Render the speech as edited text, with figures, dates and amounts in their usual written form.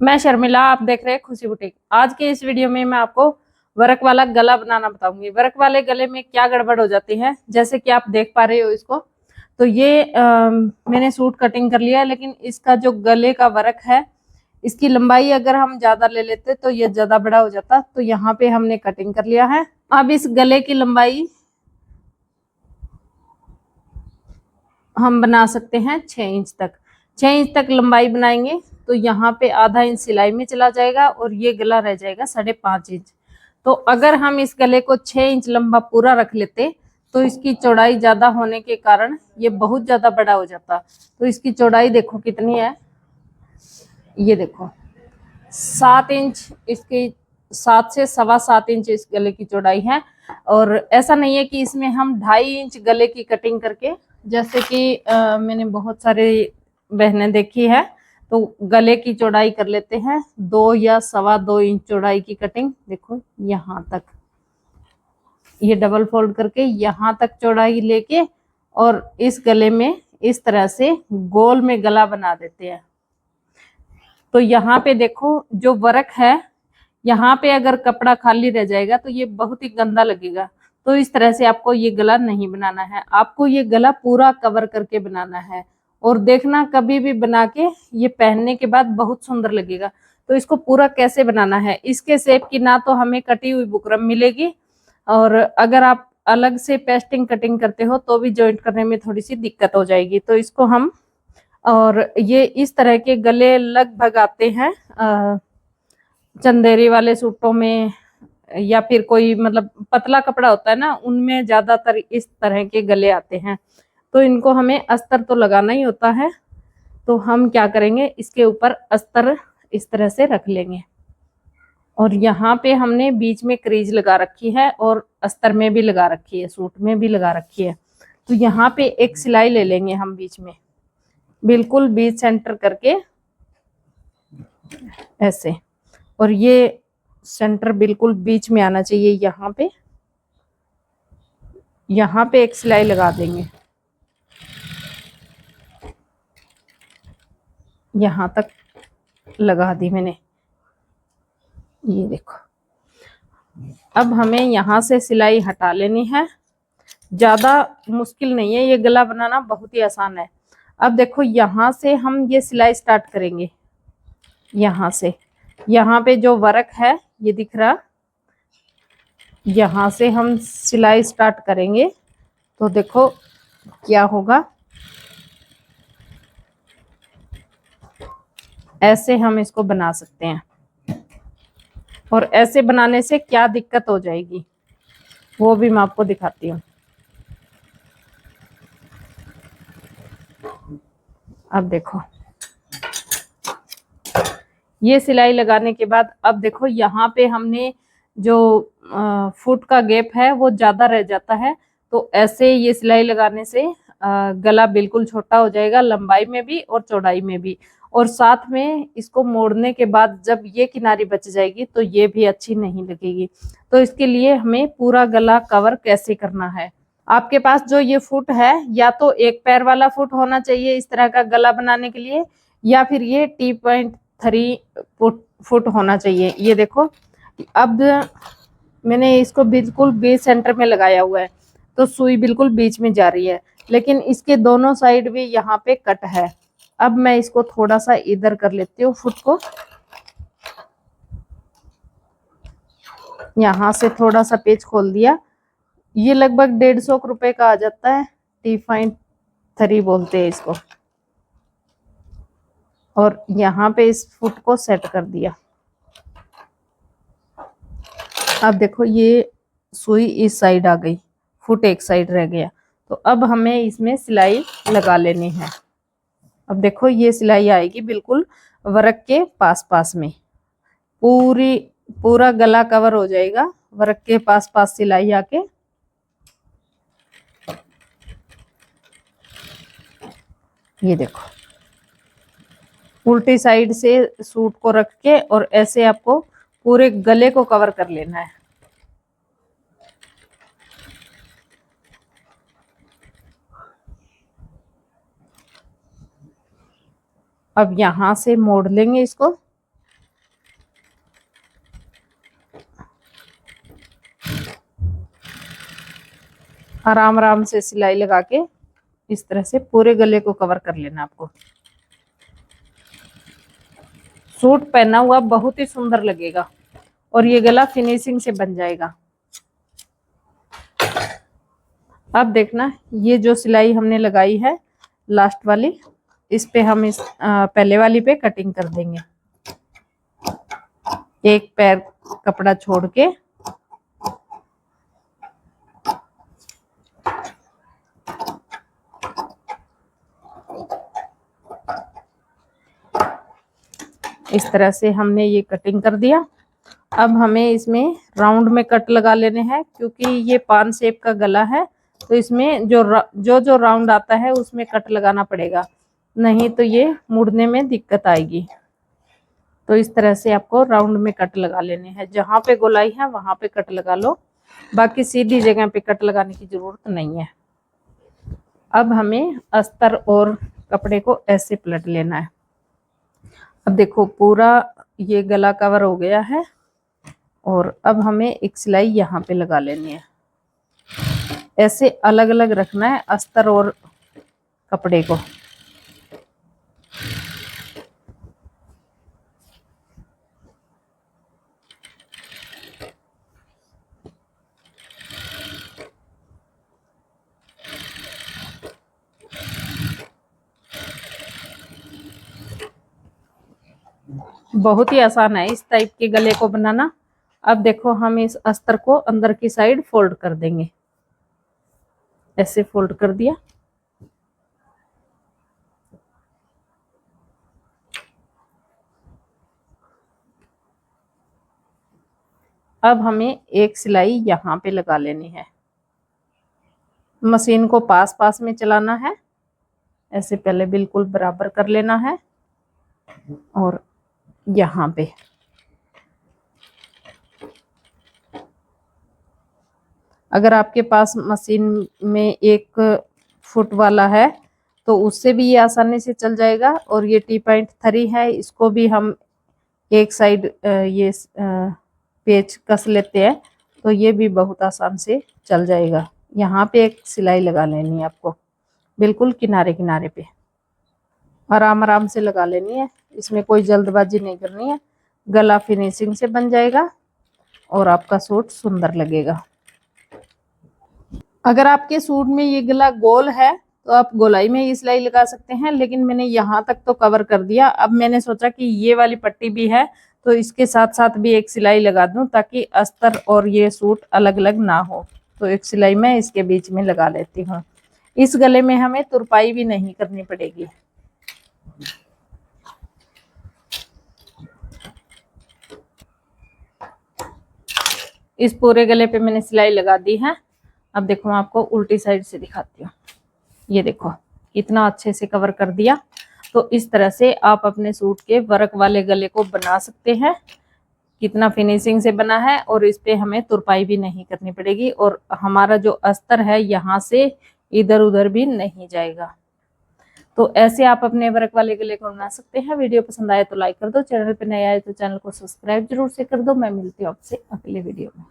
मैं शर्मिला, आप देख रहे हैं खुशी बुटीक। आज के इस वीडियो में मैं आपको वर्क वाला गला बनाना बताऊंगी। वर्क वाले गले में क्या गड़बड़ हो जाती है, जैसे कि आप देख पा रहे हो इसको। तो ये मैंने सूट कटिंग कर लिया है, लेकिन इसका जो गले का वर्क है, इसकी लंबाई अगर हम ज्यादा ले लेते तो ये ज्यादा बड़ा हो जाता। तो यहाँ पे हमने कटिंग कर लिया है। अब इस गले की लंबाई हम बना सकते हैं 6 इंच तक। 6 इंच तक लंबाई बनाएंगे तो यहाँ पे आधा इंच सिलाई में चला जाएगा और ये गला रह जाएगा 5.5 इंच। तो अगर हम इस गले को 6 इंच लंबा पूरा रख लेते तो इसकी चौड़ाई ज्यादा होने के कारण ये बहुत ज्यादा बड़ा हो जाता। तो इसकी चौड़ाई देखो कितनी है, ये देखो 7 इंच इसकी, 7 से 7.25 इंच इस गले की चौड़ाई है। और ऐसा नहीं है कि इसमें हम 2.5 इंच गले की कटिंग करके, जैसे कि मैंने बहुत सारे बहनें देखी है, तो गले की चौड़ाई कर लेते हैं 2 या 2.25 इंच चौड़ाई की कटिंग। देखो यहाँ तक, ये डबल फोल्ड करके यहाँ तक चौड़ाई लेके और इस गले में इस तरह से गोल में गला बना देते हैं। तो यहाँ पे देखो जो वर्क है, यहाँ पे अगर कपड़ा खाली रह जाएगा तो ये बहुत ही गंदा लगेगा। तो इस तरह से आपको ये गला नहीं बनाना है, आपको ये गला पूरा कवर करके बनाना है। और देखना कभी भी बना के ये पहनने के बाद बहुत सुंदर लगेगा। तो इसको पूरा कैसे बनाना है, इसके शेप की ना तो हमें कटी हुई बुकरम मिलेगी, और अगर आप अलग से पेस्टिंग कटिंग करते हो तो भी जॉइंट करने में थोड़ी सी दिक्कत हो जाएगी। तो इसको हम, और ये इस तरह के गले लगभग आते हैं चंदेरी वाले सूटों में, या फिर कोई मतलब पतला कपड़ा होता है ना, उनमें ज्यादातर इस तरह के गले आते हैं। तो इनको हमें अस्तर तो लगाना ही होता है। तो हम क्या करेंगे, इसके ऊपर अस्तर इस तरह से रख लेंगे और यहाँ पे हमने बीच में क्रीज लगा रखी है और अस्तर में भी लगा रखी है, सूट में भी लगा रखी है। तो यहाँ पे एक सिलाई ले लेंगे हम बीच में, बिल्कुल बीच सेंटर करके ऐसे, और ये सेंटर बिल्कुल बीच में आना चाहिए। यहाँ पे एक सिलाई लगा देंगे, यहाँ तक लगा दी मैंने, ये देखो। अब हमें यहाँ से सिलाई हटा लेनी है, ज्यादा मुश्किल नहीं है, ये गला बनाना बहुत ही आसान है। अब देखो यहाँ से हम ये सिलाई स्टार्ट करेंगे, यहाँ से, यहाँ पे जो वर्क है ये दिख रहा, यहाँ से हम सिलाई स्टार्ट करेंगे। तो देखो क्या होगा, ऐसे हम इसको बना सकते हैं। और ऐसे बनाने से क्या दिक्कत हो जाएगी वो भी मैं आपको दिखाती हूँ। अब देखो ये सिलाई लगाने के बाद, अब देखो यहाँ पे हमने जो फुट का गैप है वो ज्यादा रह जाता है। तो ऐसे ये सिलाई लगाने से गला बिल्कुल छोटा हो जाएगा, लंबाई में भी और चौड़ाई में भी। और साथ में इसको मोड़ने के बाद जब ये किनारी बच जाएगी तो ये भी अच्छी नहीं लगेगी। तो इसके लिए हमें पूरा गला कवर कैसे करना है, आपके पास जो ये फुट है, या तो एक पैर वाला फुट होना चाहिए इस तरह का गला बनाने के लिए, या फिर ये T.3 फुट होना चाहिए। ये देखो अब मैंने इसको बिल्कुल बीच सेंटर में लगाया हुआ है, तो सुई बिल्कुल बीच में जा रही है, लेकिन इसके दोनों साइड भी यहाँ पे कट है। अब मैं इसको थोड़ा सा इधर कर लेती हूँ, फुट को यहाँ से थोड़ा सा पेच खोल दिया। ये लगभग 150 रुपए का आ जाता है, T.3 बोलते हैं इसको। और यहाँ पे इस फुट को सेट कर दिया। अब देखो ये सुई इस साइड आ गई, फुट एक साइड रह गया। तो अब हमें इसमें सिलाई लगा लेनी है। अब देखो ये सिलाई आएगी बिल्कुल वर्क के पास पास में, पूरा गला कवर हो जाएगा वर्क के पास पास सिलाई आके। ये देखो उल्टी साइड से सूट को रख के और ऐसे आपको पूरे गले को कवर कर लेना है। अब यहाँ से मोड़ लेंगे इसको, आराम आराम से सिलाई लगा के इस तरह से पूरे गले को कवर कर लेना। आपको सूट पहना हुआ बहुत ही सुंदर लगेगा और ये गला फिनिशिंग से बन जाएगा। अब देखना, ये जो सिलाई हमने लगाई है लास्ट वाली, इस पे हम इस पहले वाली पे कटिंग कर देंगे। एक पैर कपड़ा छोड़ के इस तरह से हमने ये कटिंग कर दिया। अब हमें इसमें राउंड में कट लगा लेने हैं, क्योंकि ये पान शेप का गला है तो इसमें जो राउंड आता है उसमें कट लगाना पड़ेगा, नहीं तो ये मुड़ने में दिक्कत आएगी। तो इस तरह से आपको राउंड में कट लगा लेने हैं। जहां पे गोलाई है वहां पे कट लगा लो, बाकी सीधी जगह पे कट लगाने की जरूरत नहीं है। अब हमें अस्तर और कपड़े को ऐसे पलट लेना है। अब देखो पूरा ये गला कवर हो गया है और अब हमें एक सिलाई यहाँ पे लगा लेनी है। ऐसे अलग अलग रखना है अस्तर और कपड़े को। बहुत ही आसान है इस टाइप के गले को बनाना। अब देखो हम इस अस्तर को अंदर की साइड फोल्ड कर देंगे। ऐसे फोल्ड कर दिया। अब हमें एक सिलाई यहाँ पे लगा लेनी है। मशीन को पास पास में चलाना है, ऐसे पहले बिल्कुल बराबर कर लेना है और यहाँ पे अगर आपके पास मशीन में 1 फुट वाला है तो उससे भी ये आसानी से चल जाएगा। और ये T.3 है, इसको भी हम एक साइड ये पेच कस लेते हैं तो ये भी बहुत आसान से चल जाएगा। यहाँ पे एक सिलाई लगा लेनी है आपको, बिल्कुल किनारे किनारे पे आराम आराम से लगा लेनी है। इसमें कोई जल्दबाजी नहीं करनी है, गला फिनिशिंग से बन जाएगा और आपका सूट सुंदर लगेगा। अगर आपके सूट में ये गला गोल है तो आप गोलाई में ही सिलाई लगा सकते हैं, लेकिन मैंने यहाँ तक तो कवर कर दिया। अब मैंने सोचा कि ये वाली पट्टी भी है तो इसके साथ साथ भी एक सिलाई लगा दूं, ताकि अस्तर और ये सूट अलग अलग ना हो। तो एक सिलाई मैं इसके बीच में लगा लेती हूँ। इस गले में हमें तुरपाई भी नहीं करनी पड़ेगी। इस पूरे गले पे मैंने सिलाई लगा दी है। अब देखो मैं आपको उल्टी साइड से दिखाती हूँ। ये देखो इतना अच्छे से कवर कर दिया। तो इस तरह से आप अपने सूट के वर्क वाले गले को बना सकते हैं। कितना फिनिशिंग से बना है और इस पे हमें तुरपाई भी नहीं करनी पड़ेगी और हमारा जो अस्तर है यहाँ से इधर उधर भी नहीं जाएगा। तो ऐसे आप अपने वर्क वाले गले को बना सकते हैं। वीडियो पसंद आए तो लाइक कर दो, चैनल पे नए आए तो चैनल को सब्सक्राइब जरूर से कर दो। मैं मिलती हूँ आपसे अगले वीडियो में।